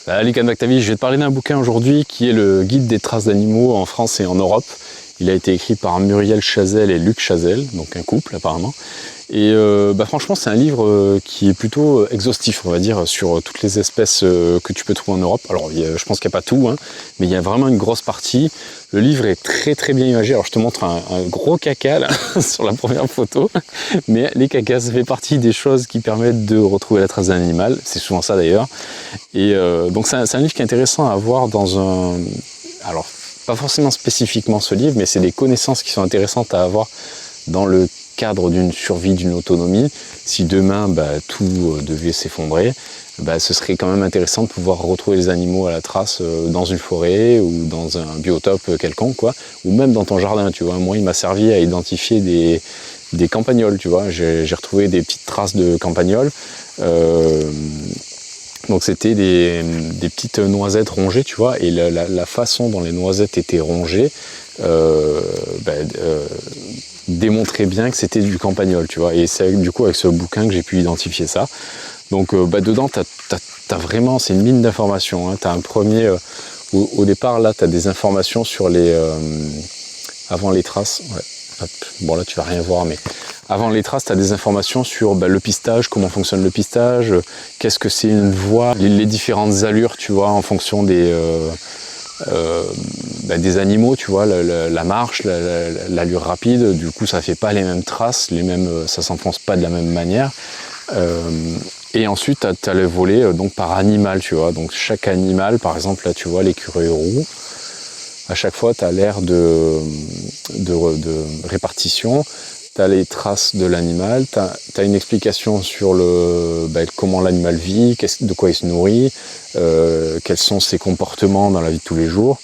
Salut Can Bactavi, je vais te parler d'un bouquin aujourd'hui qui est le guide des traces d'animaux en France et en Europe. Il a été écrit par Muriel Chazelle et Luc Chazelle, donc un couple apparemment. Et franchement c'est un livre qui est plutôt exhaustif, on va dire, sur toutes les espèces que tu peux trouver en Europe. Alors je pense qu'il n'y a pas tout, hein, mais il y a vraiment une grosse partie. Le livre est très très bien imagé. Alors je te montre un gros caca là, sur la première photo, mais les cacas ça fait partie des choses qui permettent de retrouver la trace d'un animal. C'est souvent ça d'ailleurs. Et donc c'est un livre qui est intéressant à avoir dans un... Alors pas forcément spécifiquement ce livre, mais c'est des connaissances qui sont intéressantes à avoir dans le cadre d'une survie, d'une autonomie. Si demain tout devait s'effondrer, ce serait quand même intéressant de pouvoir retrouver les animaux à la trace dans une forêt ou dans un biotope quelconque, quoi, ou même dans ton jardin, tu vois. Moi, il m'a servi à identifier des campagnols, tu vois. J'ai retrouvé des petites traces de campagnols. Donc c'était des petites noisettes rongées, tu vois, et la façon dont les noisettes étaient rongées démontrait bien que c'était du campagnol, tu vois. Et c'est du coup avec ce bouquin que j'ai pu identifier ça. Donc dedans, t'as vraiment, c'est une mine d'informations. Hein. T'as un premier, au départ, là, t'as des informations sur les... avant les traces, ouais. Hop. Bon là tu vas rien voir, mais avant les traces, tu as des informations sur le pistage, comment fonctionne le pistage, qu'est-ce que c'est une voie, les différentes allures, tu vois, en fonction des animaux, tu vois, la marche, l'allure rapide. Du coup, ça fait pas les mêmes traces, ça s'enfonce pas de la même manière. Et ensuite, tu as le volet donc par animal, tu vois. Donc chaque animal, par exemple, là tu vois l'écureuil roux. À chaque fois, tu as l'air de répartition, tu as les traces de l'animal, tu as une explication sur comment l'animal vit, de quoi il se nourrit, quels sont ses comportements dans la vie de tous les jours,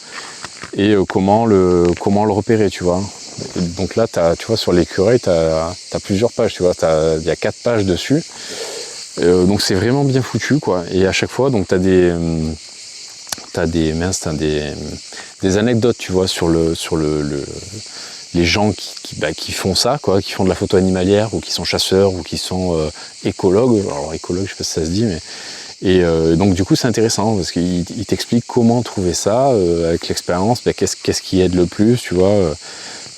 et comment le repérer, tu vois. Et donc là, tu vois, sur l'écureuil, tu as plusieurs pages, tu vois, il y a 4 pages dessus. Donc c'est vraiment bien foutu, quoi. Et à chaque fois, donc tu as des anecdotes, tu vois, sur les gens qui font ça, quoi, qui font de la photo animalière, ou qui sont chasseurs, ou qui sont écologues. Alors écologue, je sais pas si ça se dit, mais... Et donc du coup c'est intéressant, parce qu'il t'explique comment trouver ça, avec l'expérience, qu'est-ce qui aide le plus, tu vois.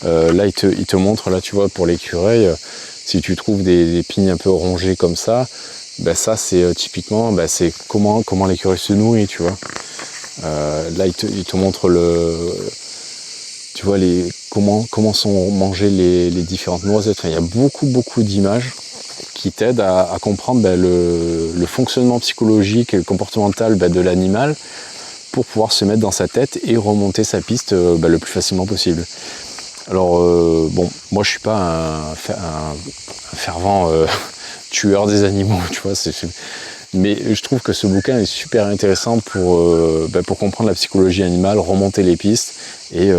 Là il te montre, là tu vois, pour l'écureuil, si tu trouves des pignes un peu rongées comme ça, ça c'est typiquement, c'est comment l'écureuil se nourrit, tu vois. Là il te montre tu vois, comment sont mangées les différentes noisettes. Enfin, il y a beaucoup d'images qui t'aident à comprendre le fonctionnement psychologique et comportemental de l'animal, pour pouvoir se mettre dans sa tête et remonter sa piste le plus facilement possible. Alors moi je suis pas un fervent tueur des animaux, tu vois, mais je trouve que ce bouquin est super intéressant pour comprendre la psychologie animale, remonter les pistes, et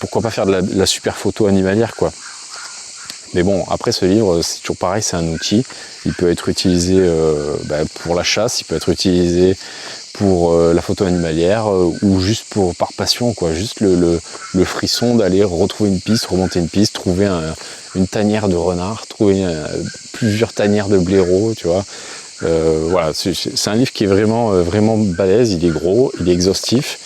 pourquoi pas faire de la super photo animalière, quoi. Mais bon, après ce livre, c'est toujours pareil, c'est un outil. Il peut être utilisé pour la chasse, il peut être utilisé pour la photo animalière, ou juste par passion, quoi. Juste le frisson d'aller retrouver une piste, remonter une piste, trouver une tanière de renard, trouver plusieurs tanières de blaireaux, tu vois. Voilà, c'est un livre qui est vraiment balèze, il est gros, il est exhaustif.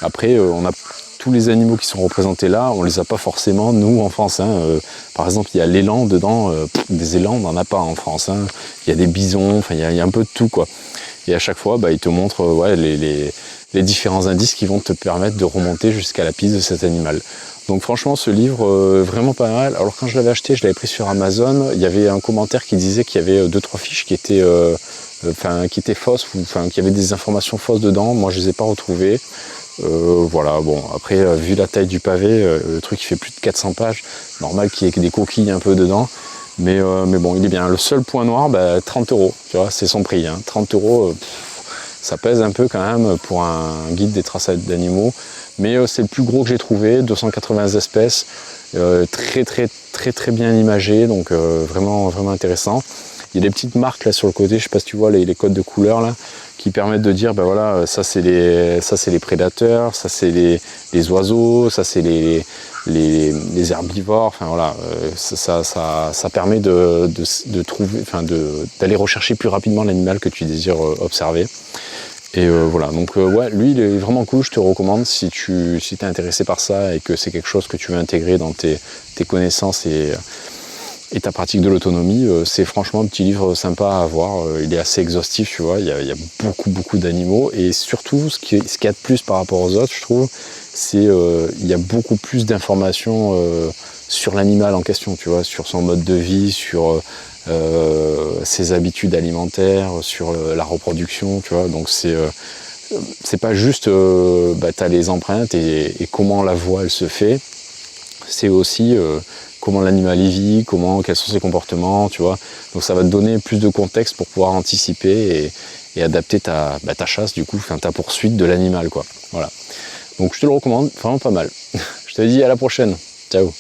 Après, on a tous les animaux qui sont représentés là, on les a pas forcément, nous, en France. Hein. Par exemple, il y a l'élan dedans, des élans, on n'en a pas en France. Hein. Il y a des bisons, enfin, il y a un peu de tout, quoi. Et à chaque fois, il te montre les différents indices qui vont te permettre de remonter jusqu'à la piste de cet animal. Donc franchement, ce livre, vraiment pas mal. Alors quand je l'avais acheté, je l'avais pris sur Amazon. Il y avait un commentaire qui disait qu'il y avait 2-3 fiches qui étaient fausses, qu'il y avait des informations fausses dedans. Moi, je les ai pas retrouvées. Voilà, bon, après, vu la taille du pavé, le truc il fait plus de 400 pages. Normal qu'il y ait des coquilles un peu dedans. Mais bon, il est bien. Le seul point noir, 30 €, tu vois, c'est son prix. Hein. 30 €, ça pèse un peu quand même pour un guide des traces d'animaux. Mais c'est le plus gros que j'ai trouvé, 280 espèces, très bien imagé, donc vraiment vraiment intéressant. Il y a des petites marques là sur le côté, je sais pas si tu vois les codes de couleurs là, qui permettent de dire voilà, ça c'est les prédateurs, ça c'est les oiseaux, ça c'est les herbivores. Enfin voilà, ça permet de trouver, d'aller rechercher plus rapidement l'animal que tu désires observer. Et voilà, donc ouais, lui il est vraiment cool, je te recommande si t'es intéressé par ça et que c'est quelque chose que tu veux intégrer dans tes connaissances et ta pratique de l'autonomie, c'est franchement un petit livre sympa à avoir, il est assez exhaustif, tu vois, il y a beaucoup d'animaux, et surtout ce qu'il y a de plus par rapport aux autres, je trouve, c'est il y a beaucoup plus d'informations sur l'animal en question, tu vois, sur son mode de vie, sur ses habitudes alimentaires, sur la reproduction, tu vois, donc c'est pas juste t'as les empreintes et comment la voie elle se fait, c'est aussi comment l'animal y vit, quels sont ses comportements, tu vois. Donc ça va te donner plus de contexte pour pouvoir anticiper et adapter ta chasse, du coup, enfin ta poursuite de l'animal, quoi. Voilà. Donc je te le recommande, vraiment pas mal. Je te dis à la prochaine. Ciao.